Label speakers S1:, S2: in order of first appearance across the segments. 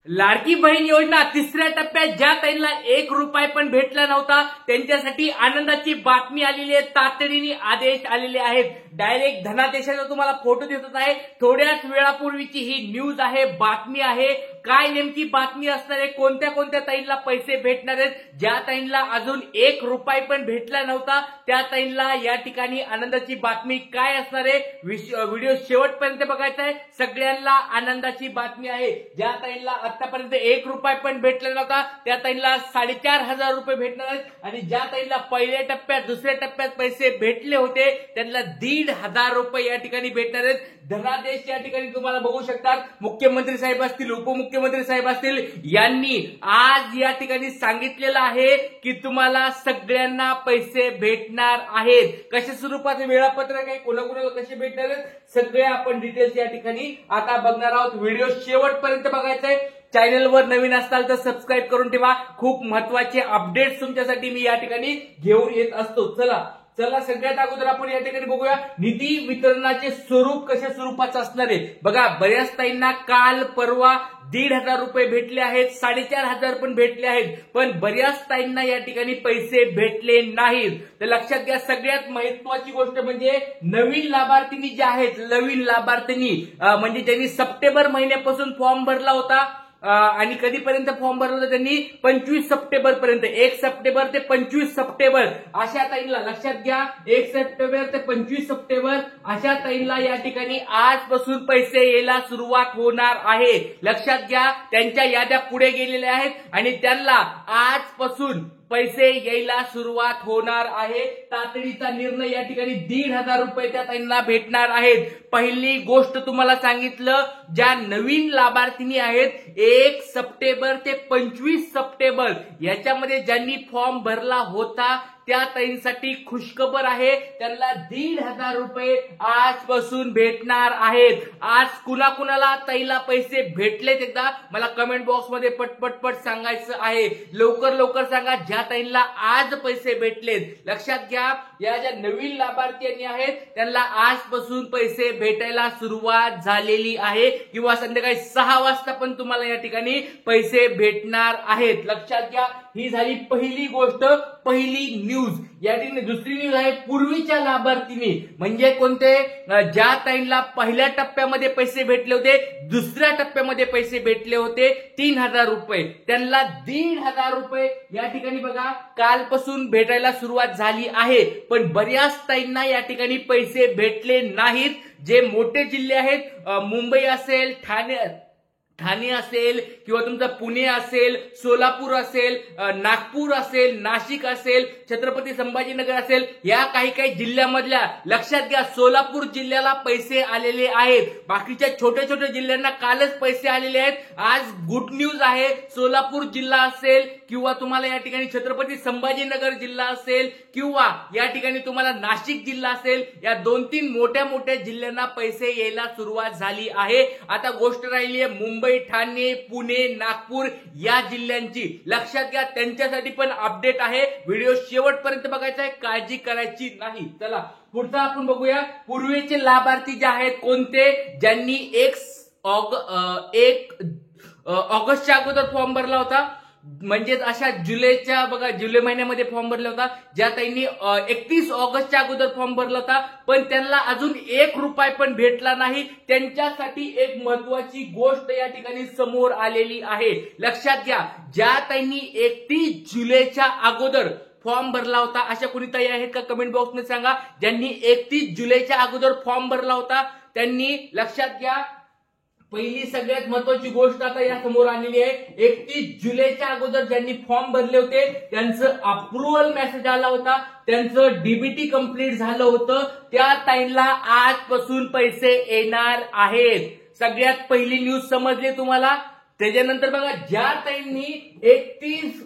S1: लाडकी बहीण योजना तिसऱ्या टप्प्यात ज्या ताईंना 1 रुपया पण भेटला नव्हता त्यांच्यासाठी आनंदाची बातमी आलेली आहे। तातडीने आदेश आलेले आहेत। डायरेक्ट धनादेशाचा तुम्हाला फोटो देत आहे। थोड्याच वेळापूर्वीची ही न्यूज आहे, बातमी आहे। काय नेमकी बातमी असणार आहे, कोणत्या कोणत्या ताईंना पैसे भेटणार आहेत, ज्या ताईंना अजून 1 रुपया पण भेटला नव्हता त्या ताईंना या ठिकाणी आनंदाची बातमी काय असणार आहे, व्हिडिओ शेवटपर्यंत बघायचा आहे। सगळ्यांना आनंदाची बातमी आहे। ज्या ताईंना आतापर्यंत 1 रुपया पण भेटला नव्हता त्या ताईंना 4,500 रुपये भेटणार आहेत आणि ज्या ताईंना पहिल्या टप्प्यात दुसऱ्या टप्प्यात पैसे भेटले होते त्यांना 1,500 रुपये या ठिकाणी भेटणार आहेत। धनादेश या ठिकाणी तुम्हाला बघू शकतात, मुख्यमंत्री साहेब असतील, उपमुख्यमंत्री साहेब असतील, यांनी आज या ठिकाणी सांगितलेलं आहे की तुम्हाला सगळ्यांना पैसे भेटणार आहेत। कशा स्वरूपात वेळापत्रक आहे, कोणाकोणाला कसे भेटणार आहेत, सगळे आपण डिटेल्स या ठिकाणी आता बघणार आहोत। व्हिडिओ शेवटपर्यंत बघायचा आहे। चॅनलवर नवीन असाल तर सबस्क्राईब करून ठेवा। खूप महत्त्वाचे अपडेट्स तुमच्यासाठी मी या ठिकाणी घेऊन येत असतो। चला सगळ्यात अगोदर आपण या ठिकाणी बघूया निधी वितरणाचे स्वरूप कशा स्वरूपाचं असणार आहे। बघा, बऱ्याच ताईंना काल परवा 1,500 रुपये भेटले आहेत, 4,500 पण भेटले आहेत, पण बऱ्याच ताईंना या ठिकाणी पैसे भेटले नाहीत। तर लक्षात घ्या, सगळ्यात महत्त्वाची गोष्ट म्हणजे नवीन लाभार्थींनी जे आहेत, नवीन लाभार्थींनी म्हणजे ज्यांनी सप्टेंबर महिन्यापासून फॉर्म भरला होता आणि कधीपर्यंत फॉर्म भरला होता त्यांनी 25 सप्टेंबर पर्यंत, 1 सप्टेंबर ते 25 सप्टेंबर अशा ताईंना, लक्षात घ्या, 1 सप्टेंबर ते 25 सप्टेंबर अशा ताईंना या ठिकाणी आजपासून पैसे यायला सुरुवात होणार आहे। लक्षात घ्या, त्यांच्या याद्या पुढे गेलेल्या आहेत आणि त्यांना आजपासून पैसे यायला सुरुवात होणार आहे। तातडीचा निर्णय या ठिकाणी 1,500 रुपये त्या ताईंना भेटणार आहेत। पहिली गोष्ट तुम्हाला सांगितलं, ज्या नवीन लाभार्थीनी आहेत 1 सप्टेंबर ते 25 सप्टेंबर याच्यामध्ये ज्यांनी फॉर्म भरला होता त्या ताईंसाठी खुशखबर आहे, त्यांना 1,500 रुपये आजपासून भेटणार आहेत। आज कुणाकुणाला ताईला पैसे भेटलेत एकदा मला कमेंट बॉक्स मध्ये पटपट सांगायचं आहे। लवकर सांगा ज्या ताईंना आज पैसे भेटलेत। लक्षात घ्या, या ज्या नवीन लाभार्थी आहेत त्यांना आजपासून पैसे भेटायला सुरुवात झालेली आहे किंवा संध्याकाळी 6 वाजता पण तुम्हाला या ठिकाणी पैसे भेटणार आहेत। लक्षात घ्या, ही झाली पहिली गोष्ट, पहिली न्यूज। या ठिकाणी दुसरी न्यूज आहे पूर्वीच्या लाभार्थींनी, म्हणजे कोणते, ज्या ताईंना पहिल्या टप्प्यामध्ये पैसे भेटले होते, दुसऱ्या टप्प्यामध्ये पैसे भेटले होते 3,000 रुपये, त्यांना 1,500 रुपये या ठिकाणी बघा कालपासून भेटायला सुरुवात झाली आहे। पण बऱ्याच ताईंना या ठिकाणी पैसे भेटले नाहीत। जे मोठे जिल्हे आहेत, मुंबई असेल, ठाणे असेल किंवा तुमचा पुणे असेल, सोलापूर असेल, नागपूर असेल, नाशिक असेल, छत्रपती संभाजीनगर असेल, या काही जिल्ह्यामधल्या, लक्षात घ्या, सोलापूर जिल्ह्याला पैसे आलेले आहेत। बाकीच्या छोट्या जिल्ह्यांना कालच पैसे आलेले आहेत। आज गुड न्यूज आहे, सोलापूर जिल्हा असेल किंवा तुम्हाला या ठिकाणी छत्रपती संभाजीनगर जिल्हा असेल किंवा या ठिकाणी तुम्हाला नाशिक जिल्हा असेल, या 2-3 मोठ्या जिल्ह्यांना पैसे यायला सुरुवात झाली आहे। आता गोष्ट राहिली आहे मुंबई, ठाणे, पुणे, नागपूर या जिल्ह्यांची। लक्षात घ्या, त्यांच्यासाठी पण अपडेट आहे। व्हिडिओ शेवटपर्यंत बघायचा आहे, काळजी करायची नाही। चला पुढचा आपण बघूया, पूर्वीचे लाभार्थी जे आहेत कोणते, ज्यांनी 1 ऑगस्टच्या अगोदर फॉर्म भरला होता, म्हणजे अशा जुलै महिन्यामध्ये फॉर्म भरला होता, ज्या ताईंनी 31 ऑगस्टच्या अगोदर फॉर्म भरला होता पण त्यांना अजून 1 रुपया पण भेटला नाही, त्यांच्यासाठी एक महत्वाची गोष्ट या ठिकाणी समोर आलेली आहे। लक्षात घ्या, ज्या ताईंनी 31 जुलैच्या अगोदर फॉर्म भरला होता, अशा कोणी ताई आहेत का कमेंट बॉक्स मध्ये सांगा, ज्यांनी 31 जुलैच्या अगोदर फॉर्म भरला होता त्यांनी, लक्षात घ्या, पहिली सगळ्यात महत्वाची गोष्ट आता या समोर आलेली आहे। 31 जुलैच्या अगोदर ज्यांनी फॉर्म भरले होते त्यांचं अप्रुव्हल मेसेज आला होता, त्यांचं डीबीटी कंप्लीट झालं होतं, त्या ताईंना आजपासून पैसे येणार आहेत। सगळ्यात पहिली न्यूज समजली तुम्हाला। त्याच्यानंतर बघा, ज्या ताईंनी 31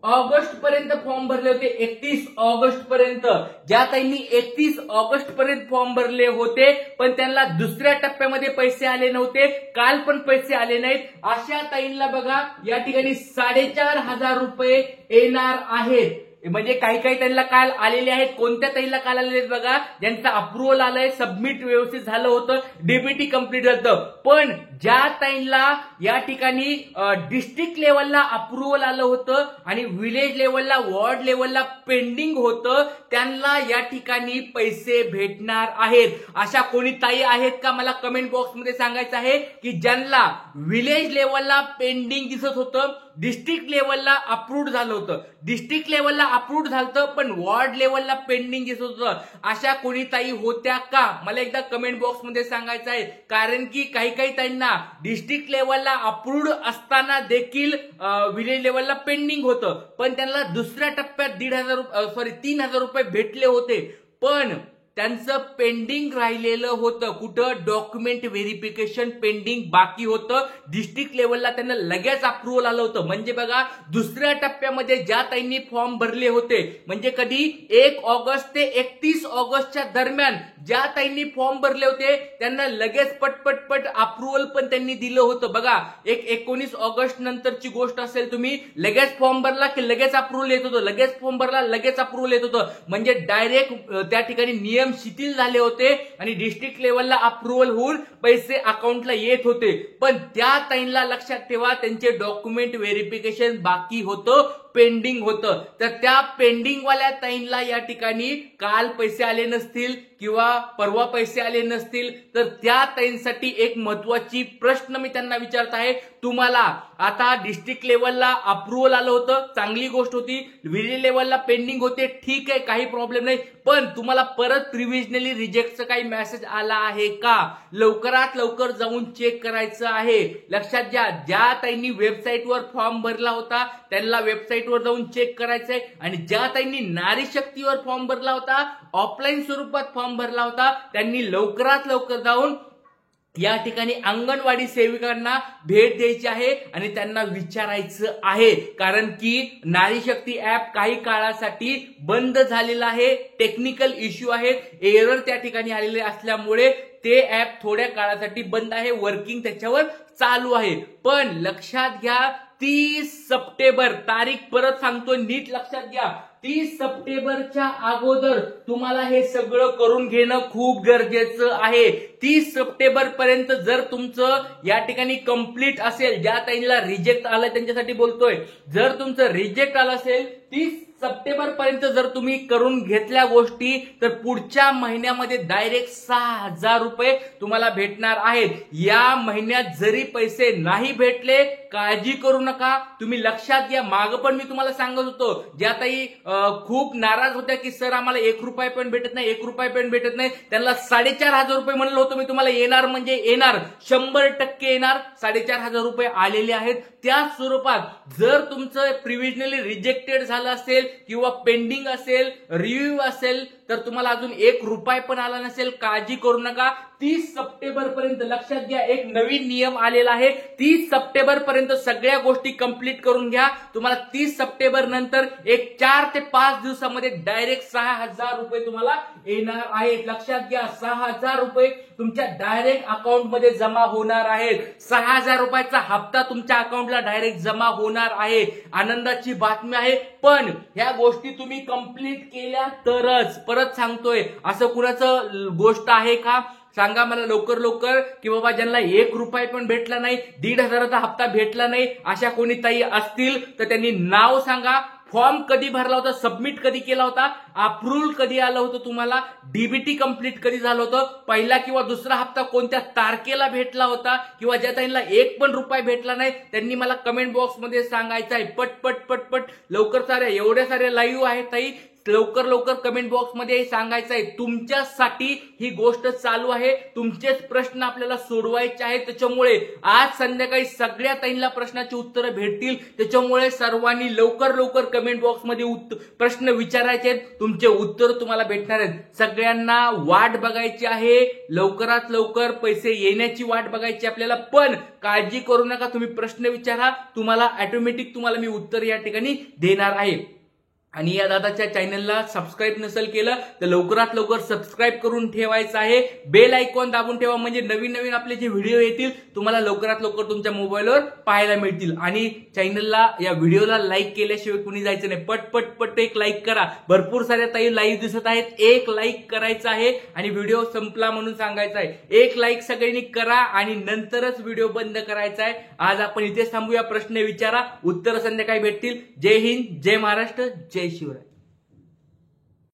S1: ऑगस्ट पर्यंत फॉर्म भरले होते, 31 ऑगस्ट पर्यंत ज्या ताईंनी 31 ऑगस्ट पर्यंत फॉर्म भरले होते पण त्यांना दुसऱ्या टप्प्यामध्ये पैसे आले नव्हते, काल पण पैसे आले नाहीत, अशा ताईंना बघा या ठिकाणी 4,500 रुपये येणार आहेत। म्हणजे काही त्यांना काल आलेले आहेत। कोणत्या ताईला काल आलेले आहेत बघा, ज्यांचं अप्रुव्हल आलंय, सबमिट व्यवस्थित झालं होतं, डीबीटी कंप्लीट झालं, पण ज्या ताईंना या ठिकाणी डिस्ट्रिक्ट लेवलला अप्रुव्हल आलं होतं आणि विलेज लेवलला वॉर्ड लेवलला पेंडिंग होतं त्यांना या ठिकाणी पैसे भेटणार आहेत. अशा कोणी ताई आहेत का मला कमेंट बॉक्समध्ये सांगायचं आहे की ज्यांना विलेज लेवलला पेंडिंग दिसत होतं, डिस्ट्रिक्ट लेवलला अप्रूव्ड झालं होतं, डिस्ट्रिक्ट लेवलला अप्रूव्ड झालं पण वॉर्ड लेवलला पेंडिंग दिसत होतं, अशा कोणी ताई होत्या का मला एकदा कमेंट बॉक्समध्ये सांगायचं आहे. कारण की काही काही ताईंना डिस्ट्रिक्ट लेवलला अप्रूव्ड असताना देखील विलेज लेवलला पेंडिंग होतं पण त्यांना दुसऱ्या टप्प्यात 3,000 रुपये भेटले होते पण त्यांचं पेंडिंग राहिलेलं होतं. कुठं डॉक्युमेंट व्हेरिफिकेशन पेंडिंग बाकी होतं. डिस्ट्रिक्ट लेवलला त्यांना लगेच अप्रुव्हल आलं होतं. म्हणजे बघा दुसऱ्या टप्प्यामध्ये ज्या ताईंनी फॉर्म भरले होते म्हणजे कधी 1 ऑगस्ट ते 31 ऑगस्टच्या दरम्यान ज्या ताईंनी फॉर्म भरले होते त्यांना लगेच पटपट अप्रुव्हल पण त्यांनी दिलं होतं. बघा 19 ऑगस्ट नंतरची गोष्ट असेल, तुम्ही लगेच फॉर्म भरला की लगेच अप्रुव्हल येत होतं, लगेच फॉर्म भरला लगेच अप्रुव्हल येत होतं. म्हणजे डायरेक्ट त्या ठिकाणी नियम शिथिल झाले होते आणि डिस्ट्रिक्ट लेवलला अप्रुव्हल होऊन पैसे अकाउंटला येत होते. पण त्या ताईंना लक्षात ठेवा त्यांचे डॉक्युमेंट व्हेरिफिकेशन बाकी होतं, पेंडिंग होतं. तर त्या पेंडिंग वाल्या ताईंना या ठिकाणी काल पैसे आले नसतील किंवा परवा पैसे आले नसतील तर त्या ताईंसाठी एक महत्वाची प्रश्न मी त्यांना विचारत आहे. तुम्हाला आता डिस्ट्रिक्ट लेवलला अप्रुव्हल आलं होतं, चांगली गोष्ट होती, विलेज लेवलला पेंडिंग होते, ठीक आहे काही प्रॉब्लेम नाही, पण तुम्हाला परत प्रिव्हिजनली रिजेक्टचा काही मेसेज आला आहे का लवकरात लवकर जाऊन चेक करायचं आहे. लक्षात घ्या ज्या ताईंनी वेबसाईटवर फॉर्म भरला होता त्यांना वेबसाईटवर जाऊन चेक करायचंय आणि ज्या ताईंनी नारी शक्तीवर फॉर्म भरला होता, ऑफलाईन स्वरूपात फॉर्म भरला होता त्यांनी लवकरात लवकर जाऊन या ठिकाणी अंगणवाडी सेविकांना भेट द्यायची आहे आणि त्यांना विचारायचं आहे. कारण की नारी शक्ती ऍप काही काळासाठी बंद झालेला आहे, टेक्निकल इश्यू आहेत, एरर त्या ठिकाणी आलेले असल्यामुळे ते ऍप थोड्या काळासाठी बंद आहे, वर्किंग त्याच्यावर चालू आहे. पण लक्षात घ्या 30 सप्टेंबर तारीख परत सांगतो, नीट लक्षात घ्या 30 सप्टेंबरच्या अगोदर तुम्हाला हे सगळं करून घेणं खूप गरजेचं आहे. 30 सप्टेंबर पर्यंत जर तुमचं या ठिकाणी कंप्लीट असेल, ज्या ताईंना रिजेक्ट आलं त्यांच्यासाठी बोलतोय, जर तुमचं रिजेक्ट आलं असेल 30 सप्टेंबर पर्यंत जर तुम्ही करून घेतल्या गोष्टी तर पुढच्या महिन्यामध्ये डायरेक्ट 6,000 रुपये तुम्हाला भेटणार आहेत. या महिन्यात जरी पैसे नाही भेटले काळजी करू नका, तुम्ही लक्षात घ्या. मागं पण मी तुम्हाला सांगत होतो ज्या ताई खूप नाराज होत्या की सर आम्हाला 1 रुपया पण भेटत नाही, 1 रुपया पण भेटत नाही, त्यांना 4,500 रुपये म्हणलं होतं मी तुम्हाला. येणार म्हणजे येणार, 100% येणार. 4,500 रुपये आलेले आहेत. त्या स्वरूपात जर तुमचं प्रिव्हिजनली रिजेक्टेड झालं असेल किंवा पेंडिंग असेल, रिव्ह्यू असेल तर तुम्हाला अजून 1 रुपया पण आला नसेल, काळजी करू नका. 30 सप्टेंबर पर्यंत लक्षात घ्या एक नवीन नियम आलेला आहे. 30 सप्टेंबर पर्यंत सगळ्या गोष्टी कंप्लीट करून घ्या. तुम्हाला 30 सप्टेंबर नंतर एक 4 ते 5 दिवसामध्ये डायरेक्ट 6,000 रुपये तुम्हाला येणार आहेत. लक्षात घ्या 6,000 रुपये तुमच्या डायरेक्ट अकाउंटमध्ये जमा होणार आहेत. 6,000 रुपयाचा हप्ता तुमच्या अकाउंटला डायरेक्ट जमा होणार आहे. आनंदाची बातमी आहे. पण ह्या गोष्टी तुम्ही कंप्लीट केल्या तरच, परत सांगतोय, असं कुणाचं गोष्ट आहे का सांगा मला लवकर की बाबा ज्यांना 1 रुपया पण भेटला नाही, 1,500चा हप्ता भेटला नाही, अशा कोणी ताई असतील तर त्यांनी नाव सांगा, फॉर्म कधी भरला होता, सबमिट कधी केला होता, अप्रुव्हल कधी आलं होतं तुम्हाला, डीबीटी कंप्लीट कधी झालं होतं, पहिला किंवा दुसरा हप्ता कोणत्या तारखेला भेटला होता, किंवा ज्या ताईंना 1 पण रुपया भेटला नाही त्यांनी मला कमेंट बॉक्समध्ये सांगायचं आहे. पट लवकर साऱ्या एवढ्या साऱ्या लाईव्ह आहेत ताई, लवकर कमेंट बॉक्समध्ये सांगायचं आहे. तुमच्यासाठी ही गोष्ट चालू आहे, तुमचेच प्रश्न आपल्याला सोडवायचे आहेत. त्याच्यामुळे आज संध्याकाळी सगळ्या ताईंना प्रश्नाची उत्तरं भेटतील. त्याच्यामुळे सर्वांनी लवकर कमेंट बॉक्समध्ये प्रश्न विचारायचे आहेत, तुमचे उत्तर तुम्हाला भेटणार आहेत. सगळ्यांना वाट बघायची आहे, लवकरात लवकर पैसे येण्याची वाट बघायची आपल्याला. पण काळजी करू नका, तुम्ही प्रश्न विचारा, तुम्हाला ऑटोमॅटिक तुम्हाला मी उत्तर या ठिकाणी देणार आहे. आणि या दादाच्या चॅनलला सबस्क्राईब नसेल केलं तर लवकरात लवकर सबस्क्राईब करून ठेवायचं आहे. बेल आयकॉन दाबून ठेवा म्हणजे नवीन नवीन आपले जे व्हिडिओ येतील तुम्हाला लवकरात लवकर तुमच्या मोबाईलवर पाहायला मिळतील. आणि चॅनलला या व्हिडिओला लाईक केल्याशिवाय कुणी जायचं नाही. पट एक लाईक करा. भरपूर साऱ्या ताई लाईव्ह दिसत आहेत. एक लाईक करायचं आहे आणि व्हिडिओ संपला म्हणून सांगायचं आहे. एक लाईक सगळ्यांनी करा आणि नंतरच व्हिडिओ बंद करायचा आहे. आज आपण इथेच थांबूया. प्रश्न विचारा, उत्तर संध्याकाळी भेटतील. जय हिंद, जय महाराष्ट्र, जय शिवराय.